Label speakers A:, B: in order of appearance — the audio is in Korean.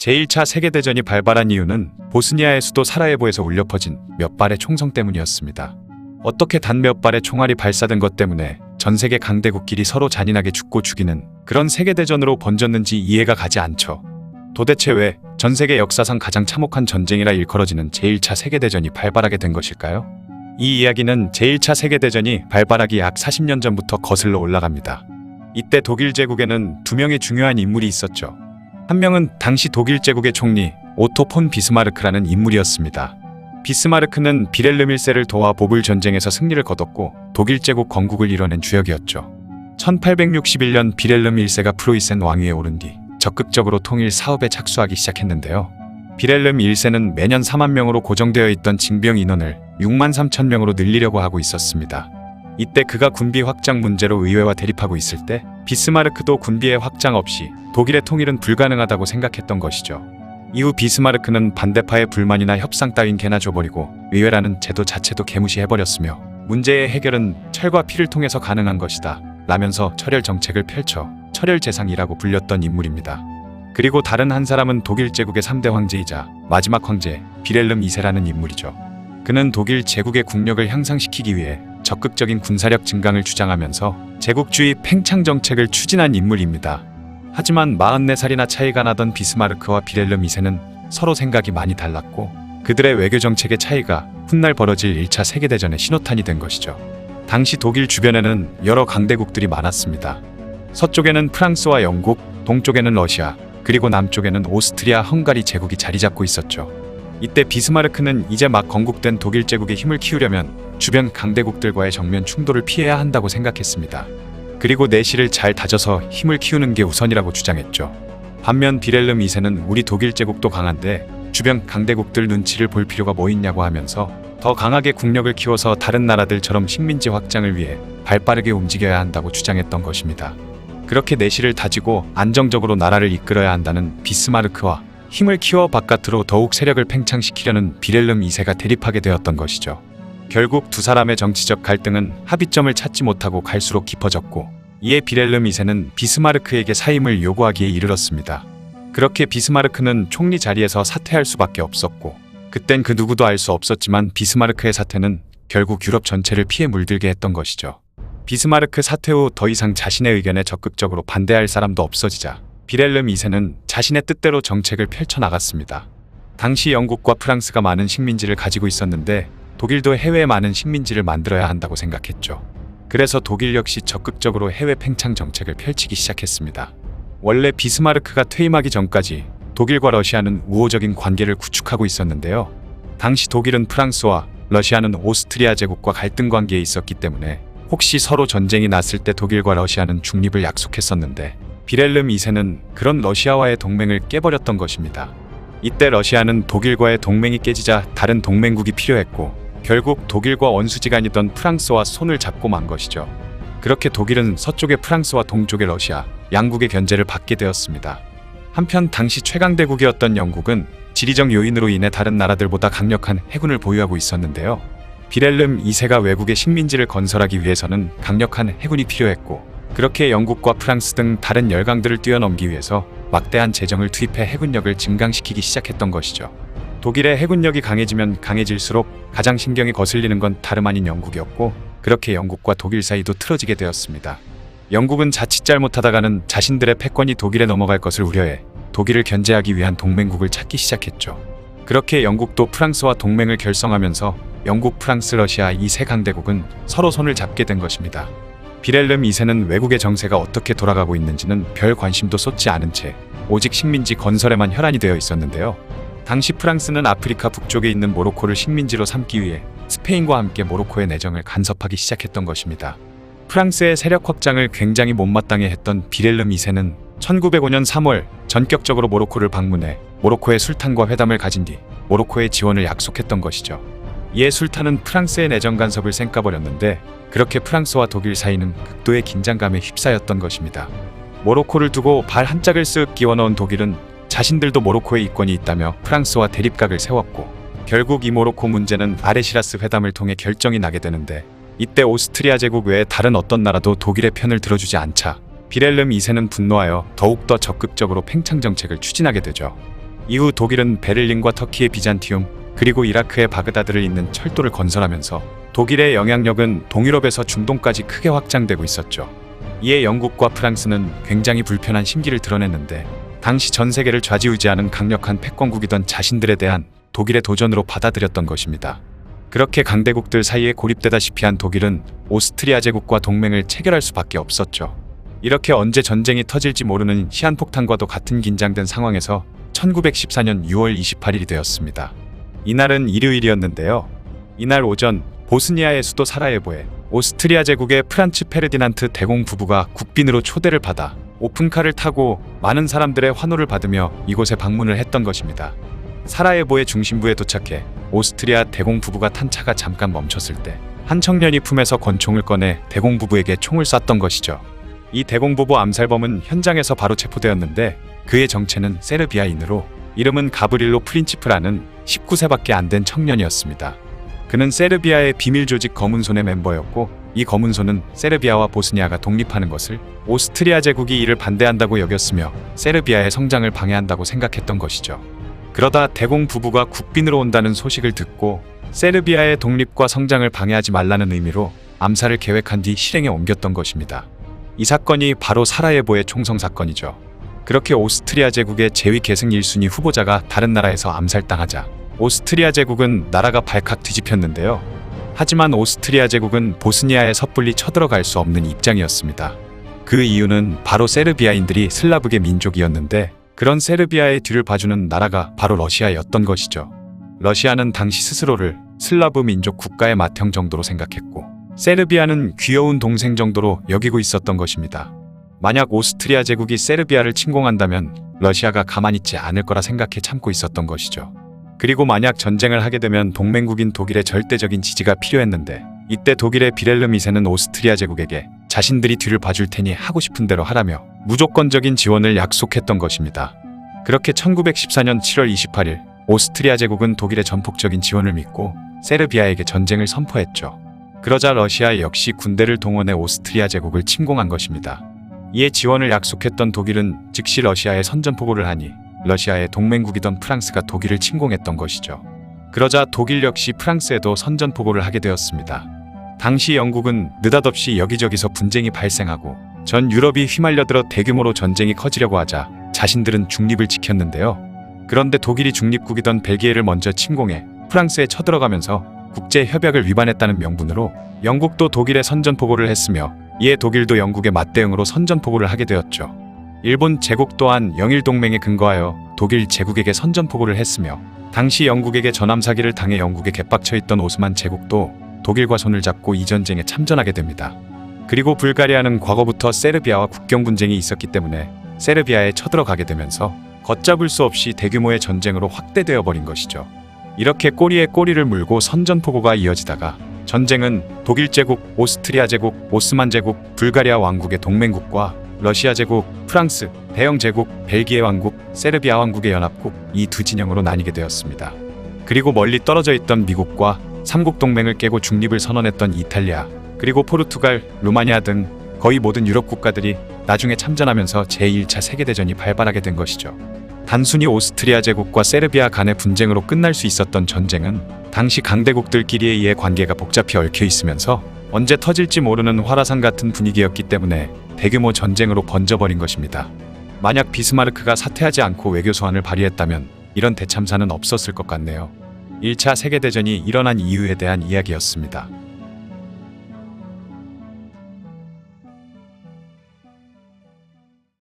A: 제1차 세계대전이 발발한 이유는 보스니아의 수도 사라예보에서 울려 퍼진 몇 발의 총성 때문이었습니다. 어떻게 단 몇 발의 총알이 발사된 것 때문에 전 세계 강대국끼리 서로 잔인하게 죽고 죽이는 그런 세계대전으로 번졌는지 이해가 가지 않죠. 도대체 왜 전 세계 역사상 가장 참혹한 전쟁이라 일컬어지는 제1차 세계대전이 발발하게 된 것일까요? 이 이야기는 제1차 세계대전이 발발하기 약 40년 전부터 거슬러 올라갑니다. 이때 독일 제국에는 두 명의 중요한 인물이 있었죠. 한 명은 당시 독일 제국의 총리 오토 폰 비스마르크라는 인물이었습니다. 비스마르크는 비렐름 1세를 도와 보불 전쟁에서 승리를 거뒀고 독일 제국 건국을 이뤄낸 주역이었죠. 1861년 비렐름 1세가 프로이센 왕위에 오른 뒤 적극적으로 통일 사업에 착수하기 시작했는데요. 비렐름 1세는 매년 4만 명으로 고정되어 있던 징병 인원을 6만 3천 명으로 늘리려고 하고 있었습니다. 이때 그가 군비 확장 문제로 의회와 대립하고 있을 때 비스마르크도 군비의 확장 없이 독일의 통일은 불가능하다고 생각했던 것이죠. 이후 비스마르크는 반대파의 불만이나 협상 따윈 개나 줘버리고 의회라는 제도 자체도 개무시해버렸으며 문제의 해결은 철과 피를 통해서 가능한 것이다 라면서 철혈 정책을 펼쳐 철혈재상이라고 불렸던 인물입니다. 그리고 다른 한 사람은 독일 제국의 3대 황제이자 마지막 황제 비렐름 2세라는 인물이죠. 그는 독일 제국의 국력을 향상시키기 위해 적극적인 군사력 증강을 주장하면서 제국주의 팽창 정책을 추진한 인물입니다. 하지만 44살이나 차이가 나던 비스마르크와 비렐름 2세는 서로 생각이 많이 달랐고 그들의 외교 정책의 차이가 훗날 벌어질 1차 세계대전의 신호탄이 된 것이죠. 당시 독일 주변에는 여러 강대국들이 많았습니다. 서쪽에는 프랑스와 영국, 동쪽에는 러시아, 그리고 남쪽에는 오스트리아, 헝가리 제국이 자리 잡고 있었죠. 이때 비스마르크는 이제 막 건국된 독일 제국의 힘을 키우려면 주변 강대국들과의 정면 충돌을 피해야 한다고 생각했습니다. 그리고 내실을 잘 다져서 힘을 키우는 게 우선이라고 주장했죠. 반면 비렐름 2세는 우리 독일 제국도 강한데 주변 강대국들 눈치를 볼 필요가 뭐 있냐고 하면서 더 강하게 국력을 키워서 다른 나라들처럼 식민지 확장을 위해 발빠르게 움직여야 한다고 주장했던 것입니다. 그렇게 내실을 다지고 안정적으로 나라를 이끌어야 한다는 비스마르크와 힘을 키워 바깥으로 더욱 세력을 팽창시키려는 비렐름 2세가 대립하게 되었던 것이죠. 결국 두 사람의 정치적 갈등은 합의점을 찾지 못하고 갈수록 깊어졌고 이에 비렐름 2세는 비스마르크에게 사임을 요구하기에 이르렀습니다. 그렇게 비스마르크는 총리 자리에서 사퇴할 수밖에 없었고 그땐 그 누구도 알 수 없었지만 비스마르크의 사퇴는 결국 유럽 전체를 피해 물들게 했던 것이죠. 비스마르크 사퇴 후 더 이상 자신의 의견에 적극적으로 반대할 사람도 없어지자 비렐름 2세는 자신의 뜻대로 정책을 펼쳐나갔습니다. 당시 영국과 프랑스가 많은 식민지를 가지고 있었는데 독일도 해외에 많은 식민지를 만들어야 한다고 생각했죠. 그래서 독일 역시 적극적으로 해외 팽창 정책을 펼치기 시작했습니다. 원래 비스마르크가 퇴임하기 전까지 독일과 러시아는 우호적인 관계를 구축하고 있었는데요. 당시 독일은 프랑스와 러시아는 오스트리아 제국과 갈등 관계에 있었기 때문에 혹시 서로 전쟁이 났을 때 독일과 러시아는 중립을 약속했었는데 비렐름 2세는 그런 러시아와의 동맹을 깨버렸던 것입니다. 이때 러시아는 독일과의 동맹이 깨지자 다른 동맹국이 필요했고 결국 독일과 원수지간이던 프랑스와 손을 잡고 만 것이죠. 그렇게 독일은 서쪽의 프랑스와 동쪽의 러시아 양국의 견제를 받게 되었습니다. 한편 당시 최강대국이었던 영국은 지리적 요인으로 인해 다른 나라들보다 강력한 해군을 보유하고 있었는데요. 비렐름 2세가 외국의 식민지를 건설하기 위해서는 강력한 해군이 필요했고 그렇게 영국과 프랑스 등 다른 열강들을 뛰어넘기 위해서 막대한 재정을 투입해 해군력을 증강시키기 시작했던 것이죠. 독일의 해군력이 강해지면 강해질수록 가장 신경이 거슬리는 건 다름 아닌 영국이었고 그렇게 영국과 독일 사이도 틀어지게 되었습니다. 영국은 자칫 잘못하다가는 자신들의 패권이 독일에 넘어갈 것을 우려해 독일을 견제하기 위한 동맹국을 찾기 시작했죠. 그렇게 영국도 프랑스와 동맹을 결성하면서 영국, 프랑스, 러시아 이 세 강대국은 서로 손을 잡게 된 것입니다. 비렐름 2세는 외국의 정세가 어떻게 돌아가고 있는지는 별 관심도 쏟지 않은 채 오직 식민지 건설에만 혈안이 되어 있었는데요. 당시 프랑스는 아프리카 북쪽에 있는 모로코를 식민지로 삼기 위해 스페인과 함께 모로코의 내정을 간섭하기 시작했던 것입니다. 프랑스의 세력 확장을 굉장히 못마땅해 했던 비렐름 2세는 1905년 3월 전격적으로 모로코를 방문해 모로코의 술탄과 회담을 가진 뒤 모로코의 지원을 약속했던 것이죠. 이에 술탄은 프랑스의 내정 간섭을 쌩까버렸는데 그렇게 프랑스와 독일 사이는 극도의 긴장감에 휩싸였던 것입니다. 모로코를 두고 발 한 짝을 쓱 끼워넣은 독일은 자신들도 모로코에 이권이 있다며 프랑스와 대립각을 세웠고 결국 이 모로코 문제는 아레시라스 회담을 통해 결정이 나게 되는데 이때 오스트리아 제국 외에 다른 어떤 나라도 독일의 편을 들어주지 않자 비렐름 2세는 분노하여 더욱더 적극적으로 팽창 정책을 추진하게 되죠. 이후 독일은 베를린과 터키의 비잔티움, 그리고 이라크의 바그다드를 잇는 철도를 건설하면서 독일의 영향력은 동유럽에서 중동까지 크게 확장되고 있었죠. 이에 영국과 프랑스는 굉장히 불편한 심기를 드러냈는데 당시 전 세계를 좌지우지하는 강력한 패권국이던 자신들에 대한 독일의 도전으로 받아들였던 것입니다. 그렇게 강대국들 사이에 고립되다시피 한 독일은 오스트리아 제국과 동맹을 체결할 수밖에 없었죠. 이렇게 언제 전쟁이 터질지 모르는 시한폭탄과도 같은 긴장된 상황에서 1914년 6월 28일이 되었습니다. 이날은 일요일이었는데요. 이날 오전 보스니아의 수도 사라예보에 오스트리아 제국의 프란츠 페르디난트 대공 부부가 국빈으로 초대를 받아 오픈카를 타고 많은 사람들의 환호를 받으며 이곳에 방문을 했던 것입니다. 사라예보의 중심부에 도착해 오스트리아 대공 부부가 탄 차가 잠깐 멈췄을 때 한 청년이 품에서 권총을 꺼내 대공 부부에게 총을 쐈던 것이죠. 이 대공 부부 암살범은 현장에서 바로 체포되었는데 그의 정체는 세르비아인으로 이름은 가브릴로 프린치프라는 19세밖에 안 된 청년이었습니다. 그는 세르비아의 비밀 조직 검은손의 멤버였고 이 검은손은 세르비아와 보스니아가 독립하는 것을 오스트리아 제국이 이를 반대한다고 여겼으며 세르비아의 성장을 방해한다고 생각했던 것이죠. 그러다 대공 부부가 국빈으로 온다는 소식을 듣고 세르비아의 독립과 성장을 방해하지 말라는 의미로 암살을 계획한 뒤 실행에 옮겼던 것입니다. 이 사건이 바로 사라예보의 총성 사건이죠. 그렇게 오스트리아 제국의 재위 계승 1순위 후보자가 다른 나라에서 암살당하자 오스트리아 제국은 나라가 발칵 뒤집혔는데요. 하지만 오스트리아 제국은 보스니아에 섣불리 쳐들어갈 수 없는 입장이었습니다. 그 이유는 바로 세르비아인들이 슬라브계 민족이었는데 그런 세르비아의 뒤를 봐주는 나라가 바로 러시아였던 것이죠. 러시아는 당시 스스로를 슬라브 민족 국가의 맏형 정도로 생각했고 세르비아는 귀여운 동생 정도로 여기고 있었던 것입니다. 만약 오스트리아 제국이 세르비아를 침공한다면 러시아가 가만히 있지 않을 거라 생각해 참고 있었던 것이죠. 그리고 만약 전쟁을 하게 되면 동맹국인 독일의 절대적인 지지가 필요했는데 이때 독일의 비렐름 2세는 오스트리아 제국에게 자신들이 뒤를 봐줄 테니 하고 싶은 대로 하라며 무조건적인 지원을 약속했던 것입니다. 그렇게 1914년 7월 28일 오스트리아 제국은 독일의 전폭적인 지원을 믿고 세르비아에게 전쟁을 선포했죠. 그러자 러시아 역시 군대를 동원해 오스트리아 제국을 침공한 것입니다. 이에 지원을 약속했던 독일은 즉시 러시아에 선전포고를 하니 러시아의 동맹국이던 프랑스가 독일을 침공했던 것이죠. 그러자 독일 역시 프랑스에도 선전포고를 하게 되었습니다. 당시 영국은 느닷없이 여기저기서 분쟁이 발생하고 전 유럽이 휘말려들어 대규모로 전쟁이 커지려고 하자 자신들은 중립을 지켰는데요. 그런데 독일이 중립국이던 벨기에를 먼저 침공해 프랑스에 쳐들어가면서 국제협약을 위반했다는 명분으로 영국도 독일에 선전포고를 했으며 이에 독일도 영국의 맞대응으로 선전포고를 하게 되었죠. 일본 제국 또한 영일동맹에 근거하여 독일 제국에게 선전포고를 했으며 당시 영국에게 전함 사기를 당해 영국에 개빡쳐 있던 오스만 제국도 독일과 손을 잡고 이 전쟁에 참전하게 됩니다. 그리고 불가리아는 과거부터 세르비아와 국경 분쟁이 있었기 때문에 세르비아에 쳐들어가게 되면서 걷잡을 수 없이 대규모의 전쟁으로 확대되어 버린 것이죠. 이렇게 꼬리에 꼬리를 물고 선전포고가 이어지다가 전쟁은 독일 제국, 오스트리아 제국, 오스만 제국, 불가리아 왕국의 동맹국과 러시아 제국, 프랑스, 대영 제국, 벨기에 왕국, 세르비아 왕국의 연합국 이 두 진영으로 나뉘게 되었습니다. 그리고 멀리 떨어져 있던 미국과 삼국 동맹을 깨고 중립을 선언했던 이탈리아, 그리고 포르투갈, 루마니아 등 거의 모든 유럽 국가들이 나중에 참전하면서 제1차 세계대전이 발발하게 된 것이죠. 단순히 오스트리아 제국과 세르비아 간의 분쟁으로 끝날 수 있었던 전쟁은 당시 강대국들끼리에 의해 관계가 복잡히 얽혀 있으면서 언제 터질지 모르는 화라산 같은 분위기였기 때문에 대규모 전쟁으로 번져버린 것입니다. 만약 비스마르크가 사퇴하지 않고 외교 소환을 발휘했다면 이런 대참사는 없었을 것 같네요. 1차 세계대전이 일어난 이유에 대한 이야기였습니다.